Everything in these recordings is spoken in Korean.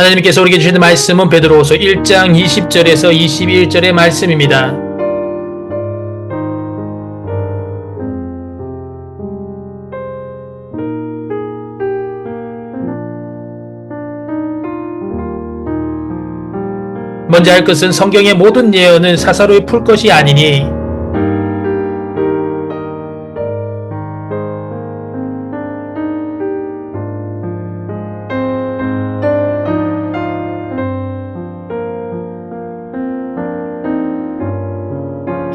하나님께서 우리에게 주시는 말씀은 베드로후서 1장 20절에서 21절의 말씀입니다. 먼저 할 것은 성경의 모든 예언은 사사로이 풀 것이 아니니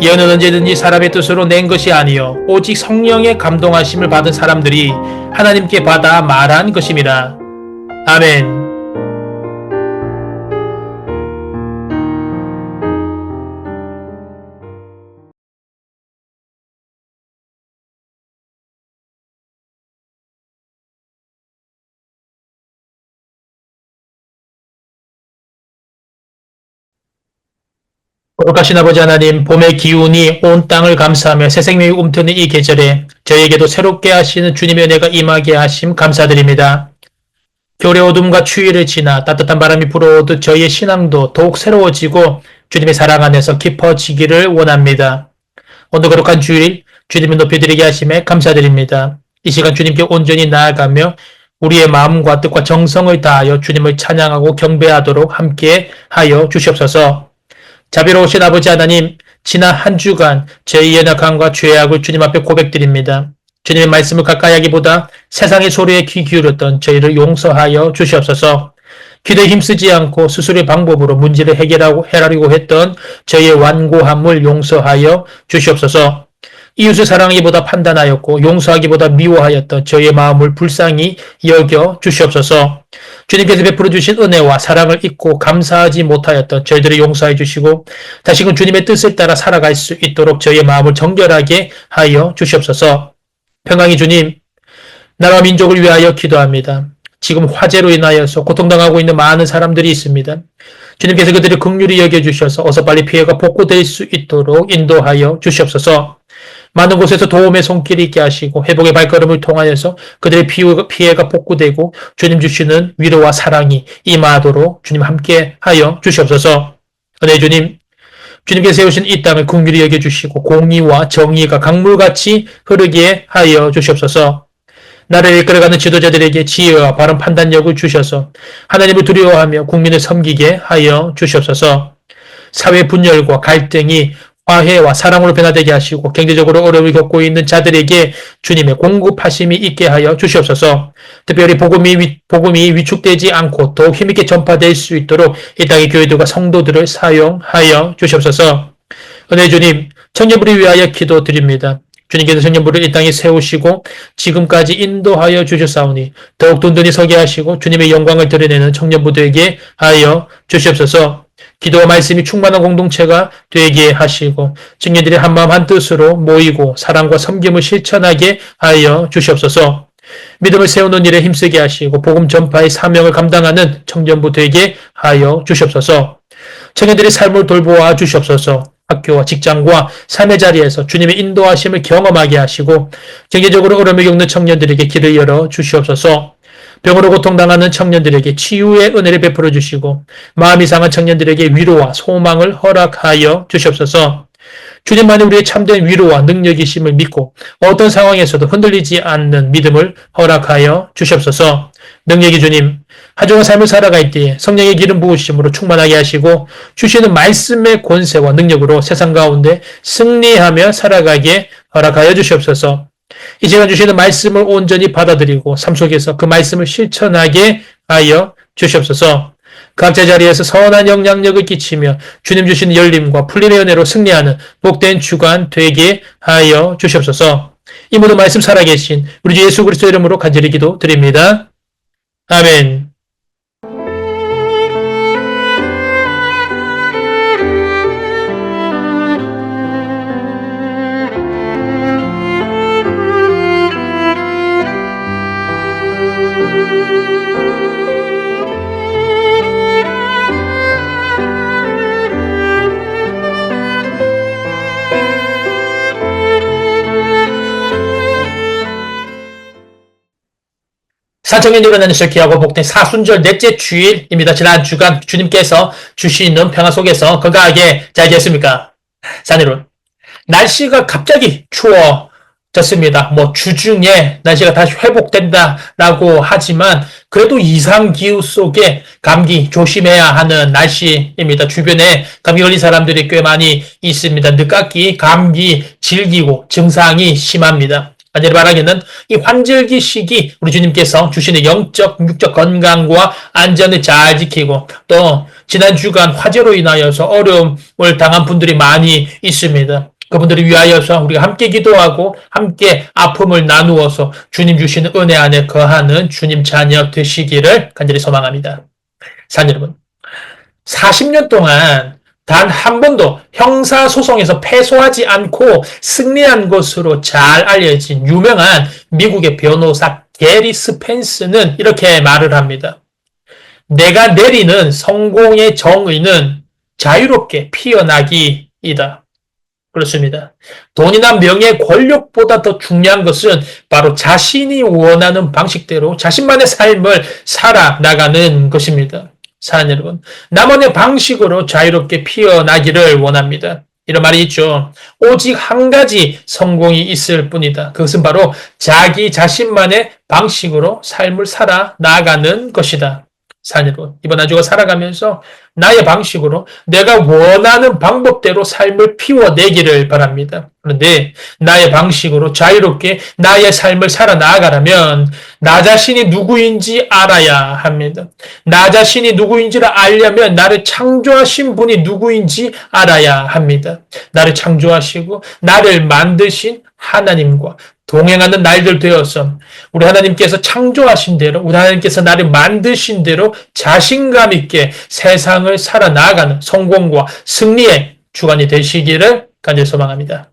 예언은 언제든지 사람의 뜻으로 낸 것이 아니요 오직 성령의 감동하심을 받은 사람들이 하나님께 받아 말한 것임이라. 아멘. 거룩하신 아버지 하나님, 봄의 기운이 온 땅을 감싸며 새 생명이 움트는 이 계절에 저에게도 새롭게 하시는 주님의 은혜가 임하게 하심 감사드립니다. 겨울의 어둠과 추위를 지나 따뜻한 바람이 불어오듯 저희의 신앙도 더욱 새로워지고 주님의 사랑 안에서 깊어지기를 원합니다. 오늘 거룩한 주일 주님을 높여드리게 하심에 감사드립니다. 이 시간 주님께 온전히 나아가며 우리의 마음과 뜻과 정성을 다하여 주님을 찬양하고 경배하도록 함께 하여 주시옵소서. 자비로우신 아버지 하나님, 지난 한 주간 저희 연약함과 죄악을 주님 앞에 고백드립니다. 주님의 말씀을 가까이 하기보다 세상의 소리에 귀 기울였던 저희를 용서하여 주시옵소서. 기도에 힘쓰지 않고 스스로의 방법으로 문제를 해결하려고 했던 저희의 완고함을 용서하여 주시옵소서. 이웃을 사랑하기보다 판단하였고 용서하기보다 미워하였던 저희의 마음을 불쌍히 여겨 주시옵소서. 주님께서 베풀어 주신 은혜와 사랑을 잊고 감사하지 못하였던 저희들을 용서해 주시고 다시금 주님의 뜻을 따라 살아갈 수 있도록 저희의 마음을 정결하게 하여 주시옵소서. 평강의 주님, 나라와 민족을 위하여 기도합니다. 지금 화재로 인하여서 고통당하고 있는 많은 사람들이 있습니다. 주님께서 그들을 긍휼히 여겨주셔서 어서 빨리 피해가 복구될 수 있도록 인도하여 주시옵소서. 많은 곳에서 도움의 손길이 있게 하시고 회복의 발걸음을 통하여서 그들의 피해가 복구되고 주님 주시는 위로와 사랑이 임하도록 주님 함께 하여 주시옵소서. 은혜 주님, 주님께서 세우신 이 땅을 긍휼히 여겨주시고 공의와 정의가 강물같이 흐르게 하여 주시옵소서. 나라를 이끌어가는 지도자들에게 지혜와 바른 판단력을 주셔서 하나님을 두려워하며 국민을 섬기게 하여 주시옵소서. 사회 분열과 갈등이 화해와 사랑으로 변화되게 하시고 경제적으로 어려움을 겪고 있는 자들에게 주님의 공급하심이 있게 하여 주시옵소서. 특별히 복음이 위축되지 않고 더욱 힘있게 전파될 수 있도록 이 땅의 교회들과 성도들을 사용하여 주시옵소서. 은혜 주님, 청년부를 위하여 기도드립니다. 주님께서 청년부를 이 땅에 세우시고 지금까지 인도하여 주셨사오니 더욱 든든히 서게 하시고 주님의 영광을 드러내는 청년부들에게 하여 주시옵소서. 기도와 말씀이 충만한 공동체가 되게 하시고 청년들이 한마음 한뜻으로 모이고 사랑과 섬김을 실천하게 하여 주시옵소서. 믿음을 세우는 일에 힘쓰게 하시고 복음 전파의 사명을 감당하는 청년부 되게 하여 주시옵소서. 청년들의 삶을 돌보아 주시옵소서. 학교와 직장과 삶의 자리에서 주님의 인도하심을 경험하게 하시고 경제적으로 어려움을 겪는 청년들에게 길을 열어 주시옵소서. 병으로 고통당하는 청년들에게 치유의 은혜를 베풀어 주시고 마음이 상한 청년들에게 위로와 소망을 허락하여 주시옵소서. 주님만이 우리의 참된 위로와 능력이심을 믿고 어떤 상황에서도 흔들리지 않는 믿음을 허락하여 주시옵소서. 능력이 주님, 하중한 삶을 살아갈 때에 성령의 기름 부으심으로 충만하게 하시고 주시는 말씀의 권세와 능력으로 세상 가운데 승리하며 살아가게 허락하여 주시옵소서. 이 시간 주시는 말씀을 온전히 받아들이고 삶 속에서 그 말씀을 실천하게 하여 주시옵소서. 각자 자리에서 선한 영향력을 끼치며 주님 주시는 열림과 풀림의 은혜로 승리하는 복된 주간 되게 하여 주시옵소서. 이 모든 말씀 살아계신 우리 주 예수 그리스도 이름으로 간절히 기도드립니다. 아멘. 산청에 일어나는 귀하고 복된 사순절 넷째 주일입니다. 지난 주간 주님께서 주시는 평화 속에서 건강하게 잘 계십니까? 산여러분, 날씨가 갑자기 추워졌습니다. 주중에 날씨가 다시 회복된다라고 하지만 그래도 이상기후 속에 감기 조심해야 하는 날씨입니다. 주변에 감기 걸린 사람들이 꽤 많이 있습니다. 늦깎이 감기 즐기고 증상이 심합니다. 간절히 바라기는 이 환절기 시기 우리 주님께서 주시는 영적, 육적 건강과 안전을 잘 지키고 또 지난 주간 화재로 인하여서 어려움을 당한 분들이 많이 있습니다. 그분들을 위하여서 우리가 함께 기도하고 함께 아픔을 나누어서 주님 주시는 은혜 안에 거하는 주님 자녀 되시기를 간절히 소망합니다. 산 여러분, 40년 동안 단 한 번도 형사소송에서 패소하지 않고 승리한 것으로 잘 알려진 유명한 미국의 변호사 게리 스펜스는 이렇게 말을 합니다. 내가 내리는 성공의 정의는 자유롭게 피어나기이다. 그렇습니다. 돈이나 명예, 권력보다 더 중요한 것은 바로 자신이 원하는 방식대로 자신만의 삶을 살아나가는 것입니다. 사랑하는 여러분, 나만의 방식으로 자유롭게 피어나기를 원합니다. 이런 말이 있죠. 오직 한 가지 성공이 있을 뿐이다. 그것은 바로 자기 자신만의 방식으로 삶을 살아나가는 것이다. 사랑하는 여러분, 이번 한 주가 살아가면서 나의 방식으로 내가 원하는 방법대로 삶을 피워내기를 바랍니다. 그런데 나의 방식으로 자유롭게 나의 삶을 살아나가려면 나 자신이 누구인지 알아야 합니다. 나 자신이 누구인지를 알려면 나를 창조하신 분이 누구인지 알아야 합니다. 나를 창조하시고 나를 만드신 하나님과 동행하는 날들 되어서 우리 하나님께서 창조하신 대로 우리 하나님께서 나를 만드신 대로 자신감 있게 세상을 살아나가는 성공과 승리의 주관이 되시기를 간절히 소망합니다.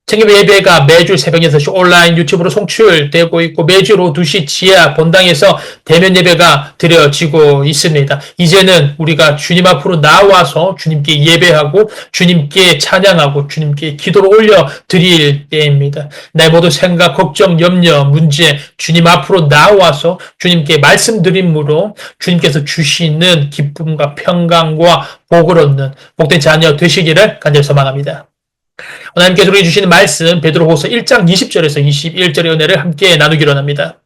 챙김 예배가 매주 새벽 6시 온라인 유튜브로 송출되고 있고 매주 오후 2시 지하 본당에서 대면 예배가 드려지고 있습니다. 이제는 우리가 주님 앞으로 나와서 주님께 예배하고 주님께 찬양하고 주님께 기도를 올려드릴 때입니다. 나의 모든 생각, 걱정, 염려, 문제 주님 앞으로 나와서 주님께 말씀드림으로 주님께서 주시는 기쁨과 평강과 복을 얻는 복된 자녀 되시기를 간절히 소망합니다. 하나님께서 우리에게 주시는 말씀 베드로후서 1장 20절에서 21절의 은혜를 함께 나누기로 합니다.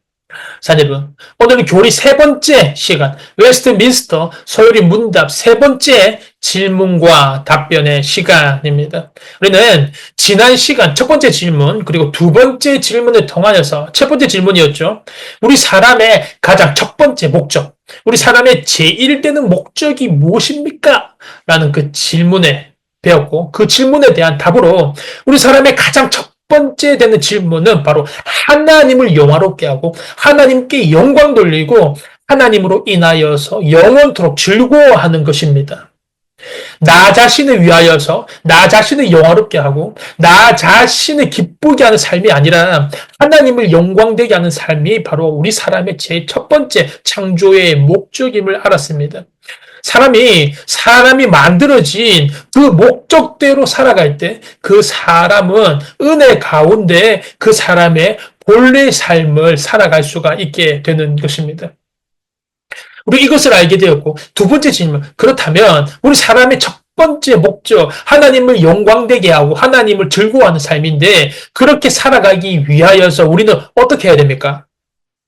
사녀분, 오늘은 교리 세 번째 시간 웨스트민스터 서열이 문답 세 번째 질문과 답변의 시간입니다. 우리는 지난 시간 첫 번째 질문 그리고 두 번째 질문을 통하여서 첫 번째 질문이었죠. 우리 사람의 가장 첫 번째 목적, 우리 사람의 제1되는 목적이 무엇입니까? 라는 그 질문에 배웠고 그 질문에 대한 답으로 우리 사람의 가장 첫 번째 되는 질문은 바로 하나님을 영화롭게 하고 하나님께 영광 돌리고 하나님으로 인하여서 영원토록 즐거워하는 것입니다. 나 자신을 위하여서 나 자신을 영화롭게 하고 나 자신을 기쁘게 하는 삶이 아니라 하나님을 영광되게 하는 삶이 바로 우리 사람의 제일 첫 번째 창조의 목적임을 알았습니다. 사람이 만들어진 그 목적대로 살아갈 때 그 사람은 은혜 가운데 그 사람의 본래의 삶을 살아갈 수가 있게 되는 것입니다. 우리 이것을 알게 되었고 두 번째 질문, 그렇다면 우리 사람의 첫 번째 목적, 하나님을 영광되게 하고 하나님을 즐거워하는 삶인데 그렇게 살아가기 위하여서 우리는 어떻게 해야 됩니까?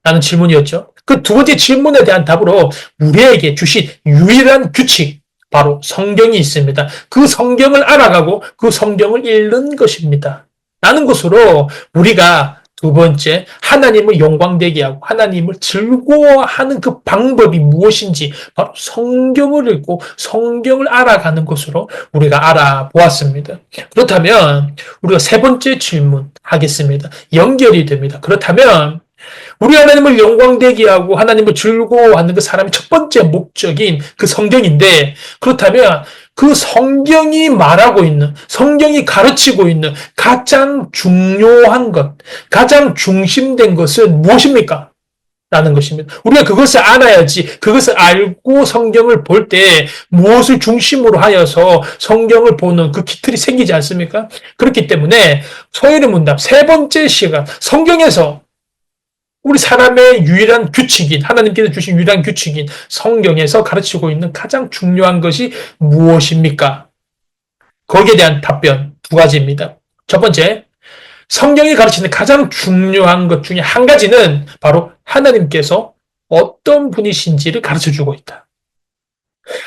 라는 질문이었죠. 그 두 번째 질문에 대한 답으로 우리에게 주신 유일한 규칙, 바로 성경이 있습니다. 그 성경을 알아가고 그 성경을 읽는 것입니다. 라는 것으로 우리가 두 번째, 하나님을 영광되게 하고 하나님을 즐거워하는 그 방법이 무엇인지 바로 성경을 읽고 성경을 알아가는 것으로 우리가 알아보았습니다. 그렇다면 우리가 세 번째 질문 하겠습니다. 연결이 됩니다. 그렇다면 우리 하나님을 영광되게 하고 하나님을 즐거워하는 그 사람의 첫 번째 목적인 그 성경인데 그렇다면 그 성경이 말하고 있는, 성경이 가르치고 있는 가장 중요한 것, 가장 중심된 것은 무엇입니까? 라는 것입니다. 우리가 그것을 알아야지 그것을 알고 성경을 볼 때 무엇을 중심으로 하여서 성경을 보는 그 기틀이 생기지 않습니까? 그렇기 때문에 서열의 문답 세 번째 시간 성경에서 우리 사람의 유일한 규칙인, 하나님께서 주신 유일한 규칙인 성경에서 가르치고 있는 가장 중요한 것이 무엇입니까? 거기에 대한 답변 두 가지입니다. 첫 번째, 성경이 가르치는 가장 중요한 것 중에 한 가지는 바로 하나님께서 어떤 분이신지를 가르쳐주고 있다.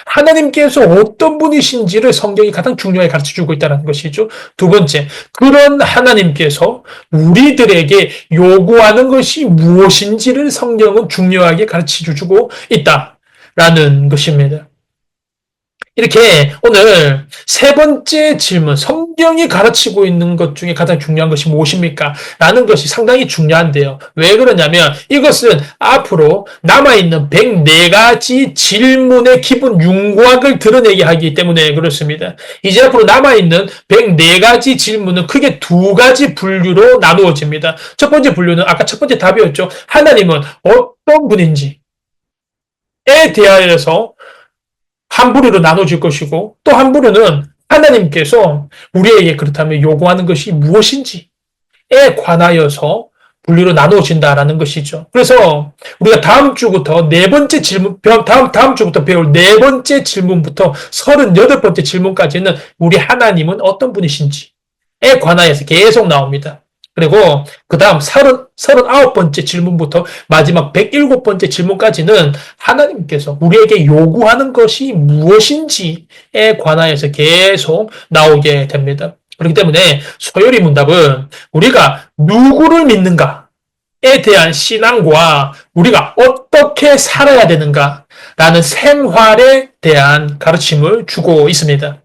하나님께서 어떤 분이신지를 성경이 가장 중요하게 가르쳐주고 있다는 것이죠. 두 번째, 그런 하나님께서 우리들에게 요구하는 것이 무엇인지를 성경은 중요하게 가르쳐주고 있다라는 것입니다. 이렇게 오늘 세 번째 질문, 성경이 가르치고 있는 것 중에 가장 중요한 것이 무엇입니까? 라는 것이 상당히 중요한데요. 왜 그러냐면 이것은 앞으로 남아있는 104가지 질문의 기본 윤곽을 드러내게 하기 때문에 그렇습니다. 이제 앞으로 남아있는 104가지 질문은 크게 두 가지 분류로 나누어집니다. 첫 번째 분류는 아까 첫 번째 답이었죠. 하나님은 어떤 분인지에 대하여서 한 부류로 나눠질 것이고 또 한 부류는 하나님께서 우리에게 그렇다면 요구하는 것이 무엇인지에 관하여서 분류로 나누어진다라는 것이죠. 그래서 우리가 다음 주부터 네 번째 질문, 다음 주부터 배울 네 번째 질문부터 38번째 질문까지는 우리 하나님은 어떤 분이신지에 관하여서 계속 나옵니다. 그리고 그 다음 39번째 질문부터 마지막 107번째 질문까지는 하나님께서 우리에게 요구하는 것이 무엇인지에 관하여서 계속 나오게 됩니다. 그렇기 때문에 소요리 문답은 우리가 누구를 믿는가에 대한 신앙과 우리가 어떻게 살아야 되는가라는 생활에 대한 가르침을 주고 있습니다.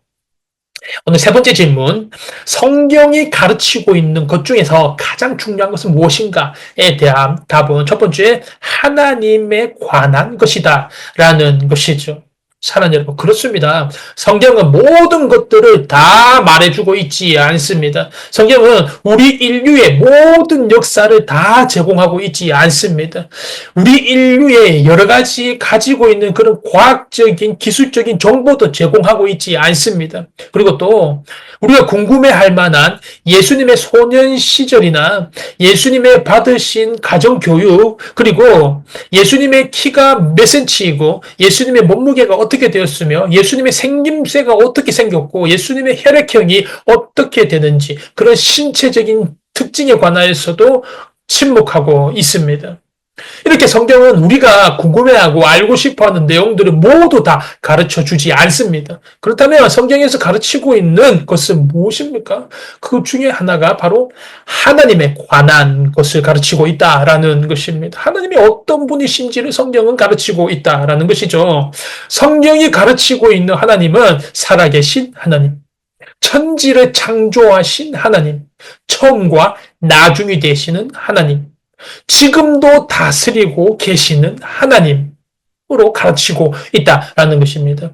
오늘 세 번째 질문, 성경이 가르치고 있는 것 중에서 가장 중요한 것은 무엇인가에 대한 답은 첫 번째, 하나님에 관한 것이다 라는 것이죠. 사랑하는 여러분, 그렇습니다. 성경은 모든 것들을 다 말해주고 있지 않습니다. 성경은 우리 인류의 모든 역사를 다 제공하고 있지 않습니다. 우리 인류의 여러 가지 가지고 있는 그런 과학적인, 기술적인 정보도 제공하고 있지 않습니다. 그리고 또 우리가 궁금해할 만한 예수님의 소년 시절이나 예수님의 받으신 가정교육, 그리고 예수님의 키가 몇 센치이고 예수님의 몸무게가 어떻게 되었으며 예수님의 생김새가 어떻게 생겼고 예수님의 혈액형이 어떻게 되는지 그런 신체적인 특징에 관하여서도 침묵하고 있습니다. 이렇게 성경은 우리가 궁금해하고 알고 싶어하는 내용들을 모두 다 가르쳐주지 않습니다. 그렇다면 성경에서 가르치고 있는 것은 무엇입니까? 그 중에 하나가 바로 하나님에 관한 것을 가르치고 있다라는 것입니다. 하나님이 어떤 분이신지를 성경은 가르치고 있다라는 것이죠. 성경이 가르치고 있는 하나님은 살아계신 하나님, 천지를 창조하신 하나님, 처음과 나중이 되시는 하나님, 지금도 다스리고 계시는 하나님으로 가르치고 있다라는 것입니다.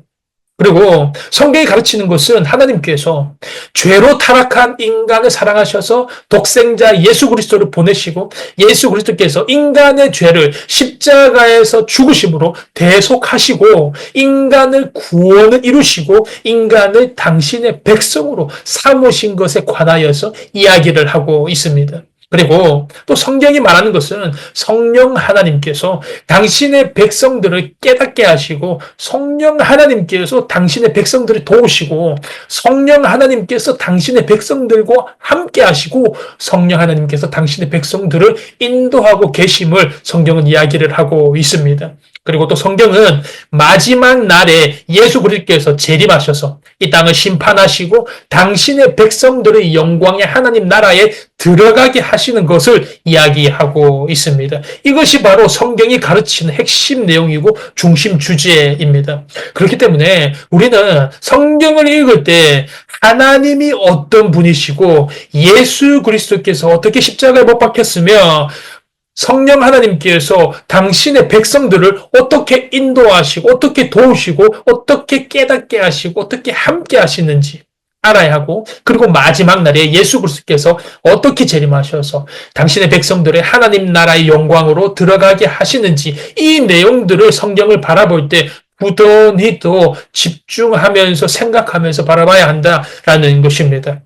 그리고 성경이 가르치는 것은 하나님께서 죄로 타락한 인간을 사랑하셔서 독생자 예수 그리스도를 보내시고 예수 그리스도께서 인간의 죄를 십자가에서 죽으심으로 대속하시고 인간을 구원을 이루시고 인간을 당신의 백성으로 삼으신 것에 관하여서 이야기를 하고 있습니다. 그리고 또 성경이 말하는 것은 성령 하나님께서 당신의 백성들을 깨닫게 하시고 성령 하나님께서 당신의 백성들을 도우시고 성령 하나님께서 당신의 백성들과 함께 하시고 성령 하나님께서 당신의 백성들을 인도하고 계심을 성경은 이야기를 하고 있습니다. 그리고 또 성경은 마지막 날에 예수 그리스도께서 재림하셔서 이 땅을 심판하시고 당신의 백성들의 영광의 하나님 나라에 들어가게 하시는 것을 이야기하고 있습니다. 이것이 바로 성경이 가르치는 핵심 내용이고 중심 주제입니다. 그렇기 때문에 우리는 성경을 읽을 때 하나님이 어떤 분이시고 예수 그리스도께서 어떻게 십자가에 못 박혔으며 성령 하나님께서 당신의 백성들을 어떻게 인도하시고 어떻게 도우시고 어떻게 깨닫게 하시고 어떻게 함께 하시는지 알아야 하고 그리고 마지막 날에 예수 그리스도께서 어떻게 재림하셔서 당신의 백성들의 하나님 나라의 영광으로 들어가게 하시는지 이 내용들을 성경을 바라볼 때 부단히 또 집중하면서 생각하면서 바라봐야 한다라는 것입니다.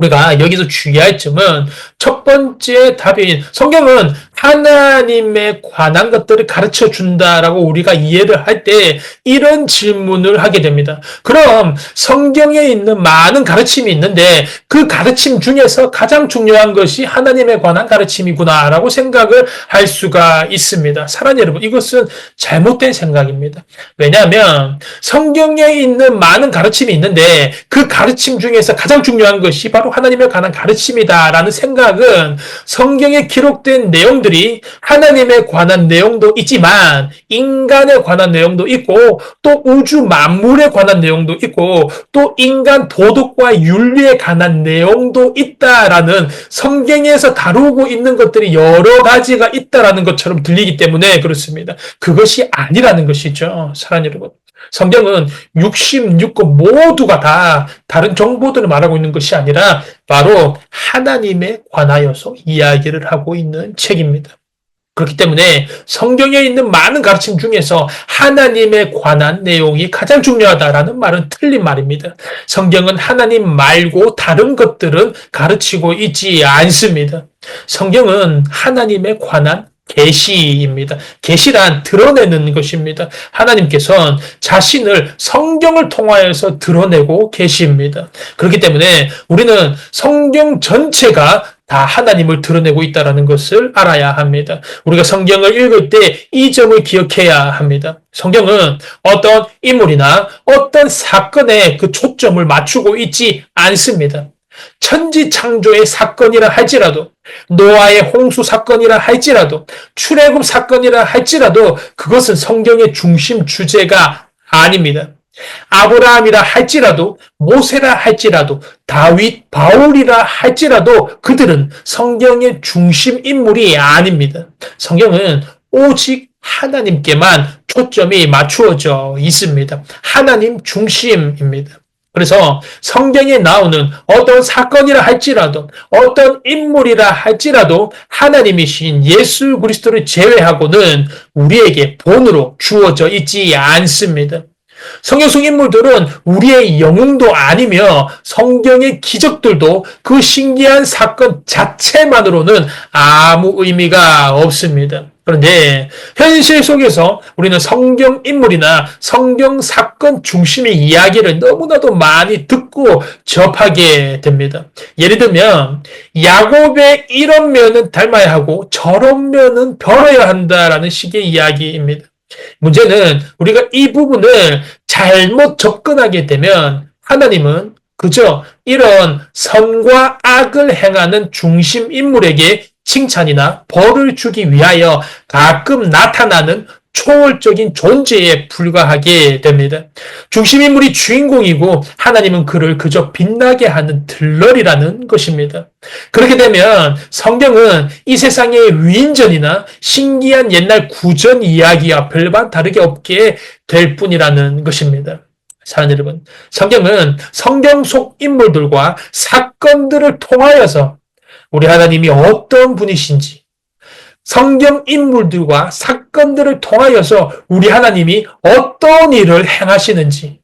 우리가 여기서 주의할 점은 첫 번째 답인 성경은 하나님에 관한 것들을 가르쳐 준다라고 우리가 이해를 할 때 이런 질문을 하게 됩니다. 그럼 성경에 있는 많은 가르침이 있는데 그 가르침 중에서 가장 중요한 것이 하나님에 관한 가르침이구나라고 생각을 할 수가 있습니다. 사랑하는 여러분, 이것은 잘못된 생각입니다. 왜냐하면 성경에 있는 많은 가르침이 있는데 그 가르침 중에서 가장 중요한 것이 바로 하나님에 관한 가르침이다라는 생각은 성경에 기록된 내용들이 하나님에 관한 내용도 있지만 인간에 관한 내용도 있고 또 우주 만물에 관한 내용도 있고 또 인간 도덕과 윤리에 관한 내용도 있다라는 성경에서 다루고 있는 것들이 여러 가지가 있다라는 것처럼 들리기 때문에 그렇습니다. 그것이 아니라는 것이죠. 사랑하는 여러분. 성경은 66권 모두가 다 다른 정보들을 말하고 있는 것이 아니라 바로 하나님에 관하여서 이야기를 하고 있는 책입니다. 그렇기 때문에 성경에 있는 많은 가르침 중에서 하나님에 관한 내용이 가장 중요하다라는 말은 틀린 말입니다. 성경은 하나님 말고 다른 것들은 가르치고 있지 않습니다. 성경은 하나님에 관한 계시입니다. 계시란 드러내는 것입니다. 하나님께서는 자신을 성경을 통하여서 드러내고 계십니다. 그렇기 때문에 우리는 성경 전체가 다 하나님을 드러내고 있다는 것을 알아야 합니다. 우리가 성경을 읽을 때 이 점을 기억해야 합니다. 성경은 어떤 인물이나 어떤 사건에 그 초점을 맞추고 있지 않습니다. 천지창조의 사건이라 할지라도 노아의 홍수 사건이라 할지라도 출애굽 사건이라 할지라도 그것은 성경의 중심 주제가 아닙니다. 아브라함이라 할지라도 모세라 할지라도 다윗, 바울이라 할지라도 그들은 성경의 중심 인물이 아닙니다. 성경은 오직 하나님께만 초점이 맞추어져 있습니다. 하나님 중심입니다. 그래서 성경에 나오는 어떤 사건이라 할지라도 어떤 인물이라 할지라도 하나님이신 예수 그리스도를 제외하고는 우리에게 본으로 주어져 있지 않습니다. 성경 속 인물들은 우리의 영웅도 아니며 성경의 기적들도 그 신기한 사건 자체만으로는 아무 의미가 없습니다. 그런데 현실 속에서 우리는 성경 인물이나 성경 사건 중심의 이야기를 너무나도 많이 듣고 접하게 됩니다. 예를 들면 야곱의 이런 면은 닮아야 하고 저런 면은 별어야 한다라는 식의 이야기입니다. 문제는 우리가 이 부분을 잘못 접근하게 되면 하나님은 그저 이런 선과 악을 행하는 중심 인물에게 칭찬이나 벌을 주기 위하여 가끔 나타나는 초월적인 존재에 불과하게 됩니다. 중심인물이 주인공이고 하나님은 그를 그저 빛나게 하는 들러리라는 것입니다. 그렇게 되면 성경은 이 세상의 위인전이나 신기한 옛날 구전 이야기와 별반 다르게 없게 될 뿐이라는 것입니다. 사랑하는 여러분, 성경은 성경 속 인물들과 사건들을 통하여서 우리 하나님이 어떤 분이신지 성경 인물들과 사건들을 통하여서 우리 하나님이 어떤 일을 행하시는지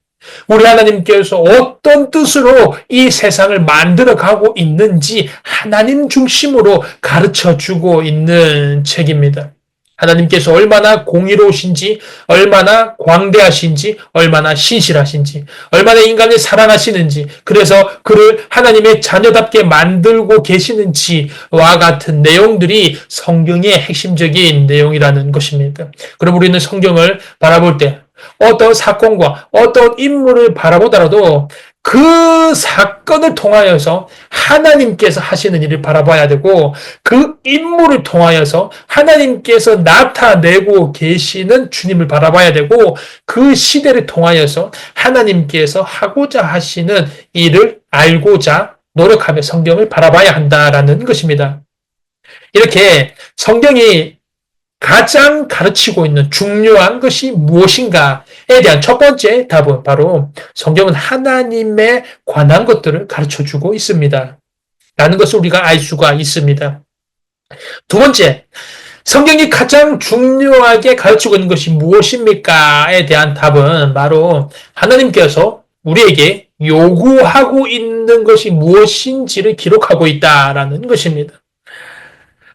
우리 하나님께서 어떤 뜻으로 이 세상을 만들어가고 있는지 하나님 중심으로 가르쳐주고 있는 책입니다. 하나님께서 얼마나 공의로우신지, 얼마나 광대하신지, 얼마나 신실하신지, 얼마나 인간을 사랑하시는지, 그래서 그를 하나님의 자녀답게 만들고 계시는지와 같은 내용들이 성경의 핵심적인 내용이라는 것입니다. 그럼 우리는 성경을 바라볼 때 어떤 사건과 어떤 인물을 바라보더라도 그 사건을 통하여서 하나님께서 하시는 일을 바라봐야 되고 그 인물을 통하여서 하나님께서 나타내고 계시는 주님을 바라봐야 되고 그 시대를 통하여서 하나님께서 하고자 하시는 일을 알고자 노력하며 성경을 바라봐야 한다라는 것입니다. 이렇게 성경이 가장 가르치고 있는 중요한 것이 무엇인가에 대한 첫 번째 답은 바로 성경은 하나님에 관한 것들을 가르쳐주고 있습니다. 라는 것을 우리가 알 수가 있습니다. 두 번째, 성경이 가장 중요하게 가르치고 있는 것이 무엇입니까?에 대한 답은 바로 하나님께서 우리에게 요구하고 있는 것이 무엇인지를 기록하고 있다라는 것입니다.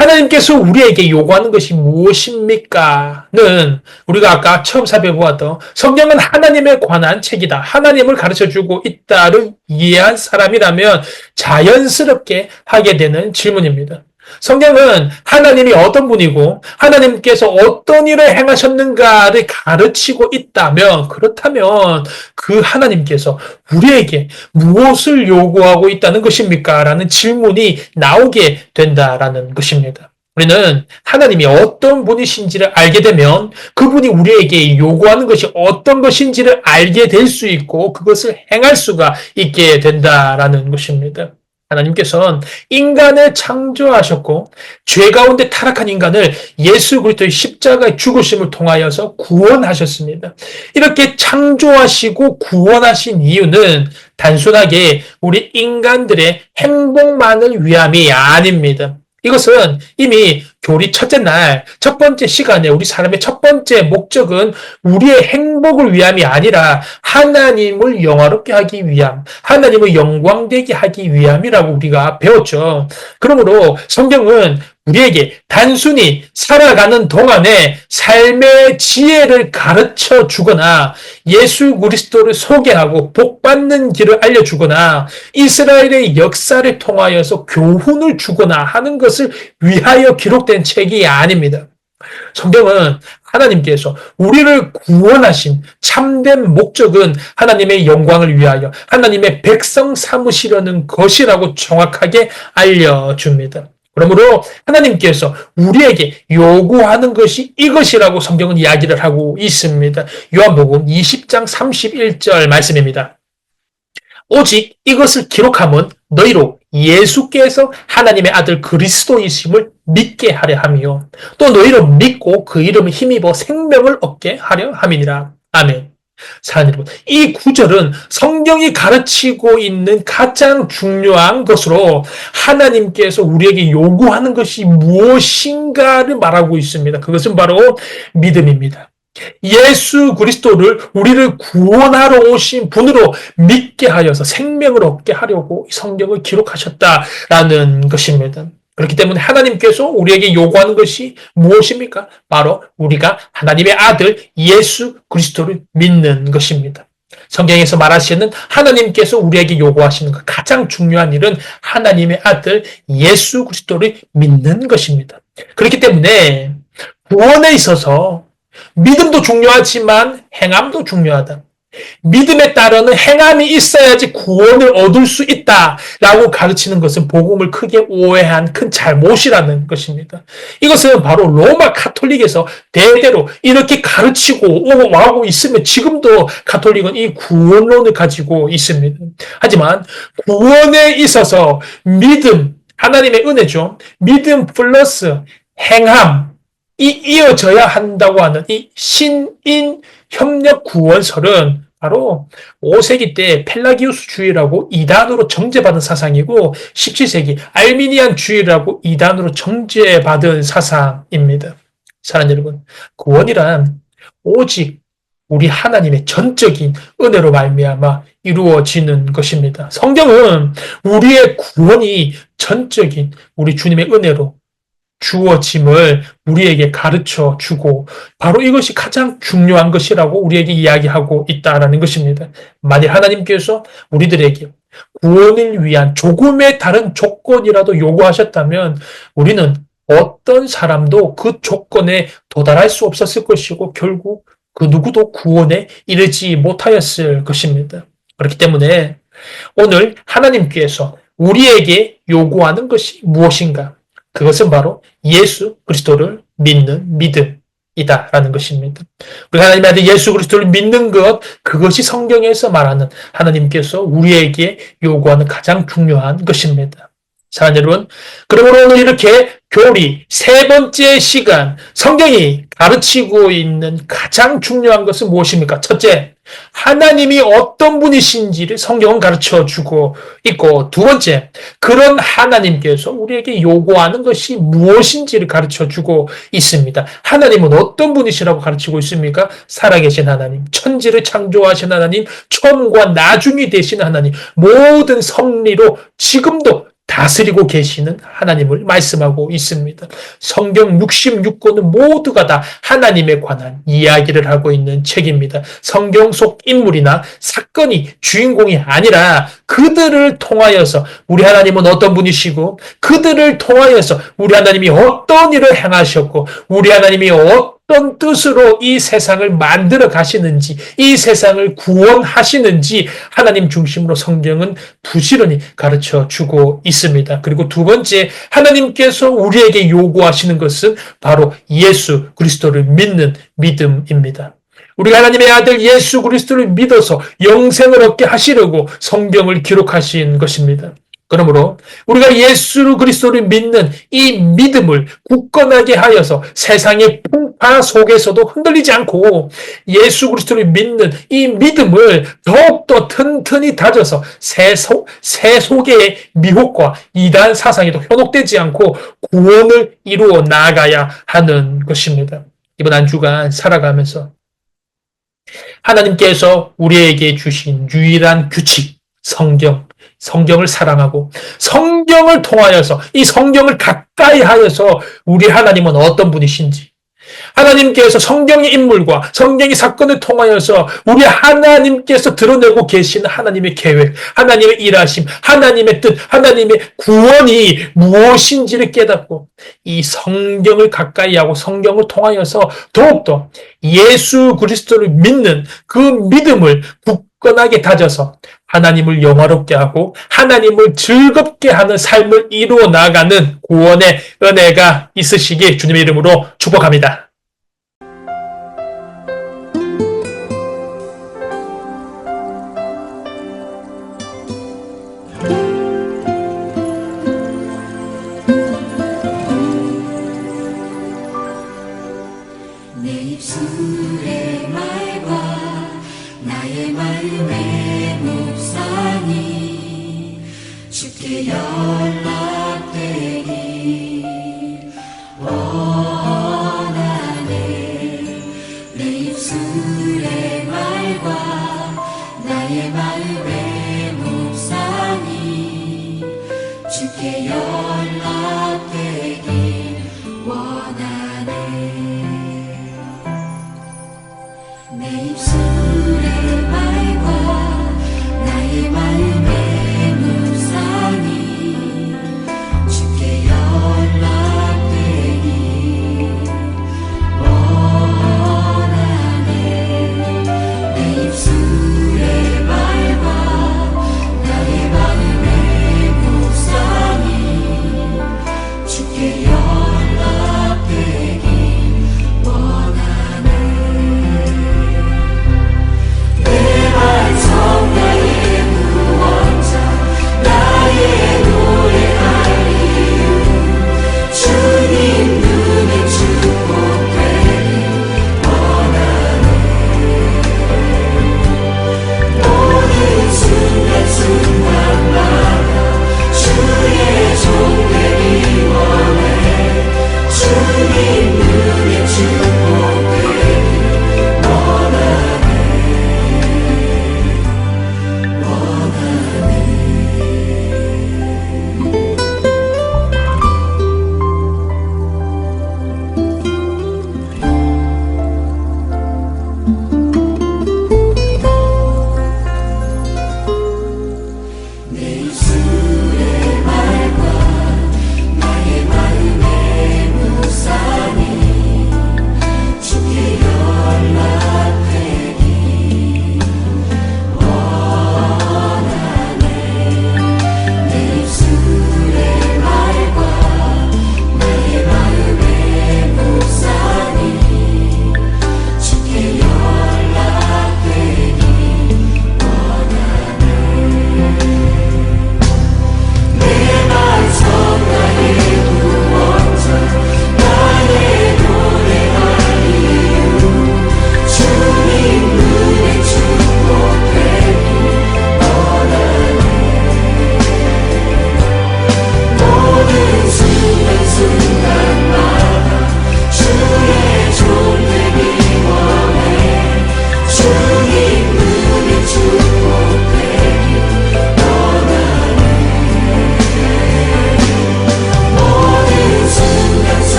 하나님께서 우리에게 요구하는 것이 무엇입니까?는 우리가 아까 처음 살펴보았던 성경은 하나님에 관한 책이다. 하나님을 가르쳐주고 있다를 이해한 사람이라면 자연스럽게 하게 되는 질문입니다. 성경은 하나님이 어떤 분이고 하나님께서 어떤 일을 행하셨는가를 가르치고 있다면 그렇다면 그 하나님께서 우리에게 무엇을 요구하고 있다는 것입니까? 라는 질문이 나오게 된다라는 것입니다. 우리는 하나님이 어떤 분이신지를 알게 되면 그분이 우리에게 요구하는 것이 어떤 것인지를 알게 될 수 있고 그것을 행할 수가 있게 된다라는 것입니다. 하나님께서는 인간을 창조하셨고 죄 가운데 타락한 인간을 예수 그리스도의 십자가의 죽으심을 통하여서 구원하셨습니다. 이렇게 창조하시고 구원하신 이유는 단순하게 우리 인간들의 행복만을 위함이 아닙니다. 이것은 이미 교리 첫째 날, 첫 번째 시간에 우리 사람의 첫 번째 목적은 우리의 행복을 위함이 아니라 하나님을 영화롭게 하기 위함, 하나님을 영광되게 하기 위함이라고 우리가 배웠죠. 그러므로 성경은 우리에게 단순히 살아가는 동안에 삶의 지혜를 가르쳐 주거나 예수 그리스도를 소개하고 복받는 길을 알려주거나 이스라엘의 역사를 통하여서 교훈을 주거나 하는 것을 위하여 기록된 책이 아닙니다. 성경은 하나님께서 우리를 구원하신 참된 목적은 하나님의 영광을 위하여 하나님의 백성 삼으시려는 것이라고 정확하게 알려줍니다. 그러므로 하나님께서 우리에게 요구하는 것이 이것이라고 성경은 이야기를 하고 있습니다. 요한복음 20장 31절 말씀입니다. 오직 이것을 기록함은 너희로 예수께서 하나님의 아들 그리스도이심을 믿게 하려 함이요 또 너희로 믿고 그 이름을 힘입어 생명을 얻게 하려 함이니라. 아멘. 사랑하는 여러분, 이 구절은 성경이 가르치고 있는 가장 중요한 것으로 하나님께서 우리에게 요구하는 것이 무엇인가를 말하고 있습니다. 그것은 바로 믿음입니다. 예수 그리스도를 우리를 구원하러 오신 분으로 믿게 하여서 생명을 얻게 하려고 성경을 기록하셨다라는 것입니다. 그렇기 때문에 하나님께서 우리에게 요구하는 것이 무엇입니까? 바로 우리가 하나님의 아들 예수 그리스도를 믿는 것입니다. 성경에서 말하시는 하나님께서 우리에게 요구하시는 것 가장 중요한 일은 하나님의 아들 예수 그리스도를 믿는 것입니다. 그렇기 때문에 구원에 있어서 믿음도 중요하지만 행함도 중요하다. 믿음에 따르는 행함이 있어야지 구원을 얻을 수 있다라고 가르치는 것은 복음을 크게 오해한 큰 잘못이라는 것입니다. 이것은 바로 로마 가톨릭에서 대대로 이렇게 가르치고 오고 있으면 지금도 가톨릭은 이 구원론을 가지고 있습니다. 하지만 구원에 있어서 믿음, 하나님의 은혜죠. 믿음 플러스 행함, 이어져야 한다고 하는 이 신인 협력 구원설은 바로 5세기 때 펠라기우스주의라고 이단으로 정죄받은 사상이고 17세기 알미니안 주의라고 이단으로 정죄받은 사상입니다. 사랑하는 여러분, 구원이란 오직 우리 하나님의 전적인 은혜로 말미암아 이루어지는 것입니다. 성경은 우리의 구원이 전적인 우리 주님의 은혜로 주어짐을 우리에게 가르쳐 주고 바로 이것이 가장 중요한 것이라고 우리에게 이야기하고 있다는 것입니다. 만일 하나님께서 우리들에게 구원을 위한 조금의 다른 조건이라도 요구하셨다면 우리는 어떤 사람도 그 조건에 도달할 수 없었을 것이고 결국 그 누구도 구원에 이르지 못하였을 것입니다. 그렇기 때문에 오늘 하나님께서 우리에게 요구하는 것이 무엇인가? 그것은 바로 예수 그리스도를 믿는 믿음이다라는 것입니다. 우리 하나님의 아들 예수 그리스도를 믿는 것, 그것이 성경에서 말하는 하나님께서 우리에게 요구하는 가장 중요한 것입니다. 사랑하는 여러분, 그러므로 오늘 이렇게 교리 세 번째 시간, 성경이 가르치고 있는 가장 중요한 것은 무엇입니까? 첫째, 하나님이 어떤 분이신지를 성경은 가르쳐 주고 있고, 두 번째, 그런 하나님께서 우리에게 요구하는 것이 무엇인지를 가르쳐 주고 있습니다. 하나님은 어떤 분이시라고 가르치고 있습니까? 살아계신 하나님, 천지를 창조하신 하나님, 처음과 나중이 되신 하나님, 모든 섭리로 지금도 다스리고 계시는 하나님을 말씀하고 있습니다. 성경 66권은 모두가 다 하나님에 관한 이야기를 하고 있는 책입니다. 성경 속 인물이나 사건이 주인공이 아니라 그들을 통하여서 우리 하나님은 어떤 분이시고, 그들을 통하여서 우리 하나님이 어떤 일을 행하셨고, 우리 하나님이 어떤 뜻으로 이 세상을 만들어 가시는지, 이 세상을 구원하시는지 하나님 중심으로 성경은 부지런히 가르쳐 주고 있습니다. 그리고 두 번째, 하나님께서 우리에게 요구하시는 것은 바로 예수 그리스도를 믿는 믿음입니다. 우리 하나님의 아들 예수 그리스도를 믿어서 영생을 얻게 하시려고 성경을 기록하신 것입니다. 그러므로 우리가 예수 그리스도를 믿는 이 믿음을 굳건하게 하여서 세상의 풍파 속에서도 흔들리지 않고, 예수 그리스도를 믿는 이 믿음을 더욱더 튼튼히 다져서 세속의 미혹과 이단 사상에도 현혹되지 않고 구원을 이루어 나아가야 하는 것입니다. 이번 한 주간 살아가면서 하나님께서 우리에게 주신 유일한 규칙, 성경을 사랑하고 성경을 통하여서, 이 성경을 가까이 하여서 우리 하나님은 어떤 분이신지, 하나님께서 성경의 인물과 성경의 사건을 통하여서 우리 하나님께서 드러내고 계신 하나님의 계획, 하나님의 일하심, 하나님의 뜻, 하나님의 구원이 무엇인지를 깨닫고 이 성경을 가까이 하고 성경을 통하여서 더욱더 예수 그리스도를 믿는 그 믿음을 굳건하게 다져서 하나님을 영화롭게 하고 하나님을 즐겁게 하는 삶을 이루어 나가는 구원의 은혜가 있으시기 주님의 이름으로 축복합니다. 내 입술의 말과 나의 마음의 묵상이 주께 연락되기 원하네. 내 입술의 말과 나의 마음의 묵상이 주께 연락되기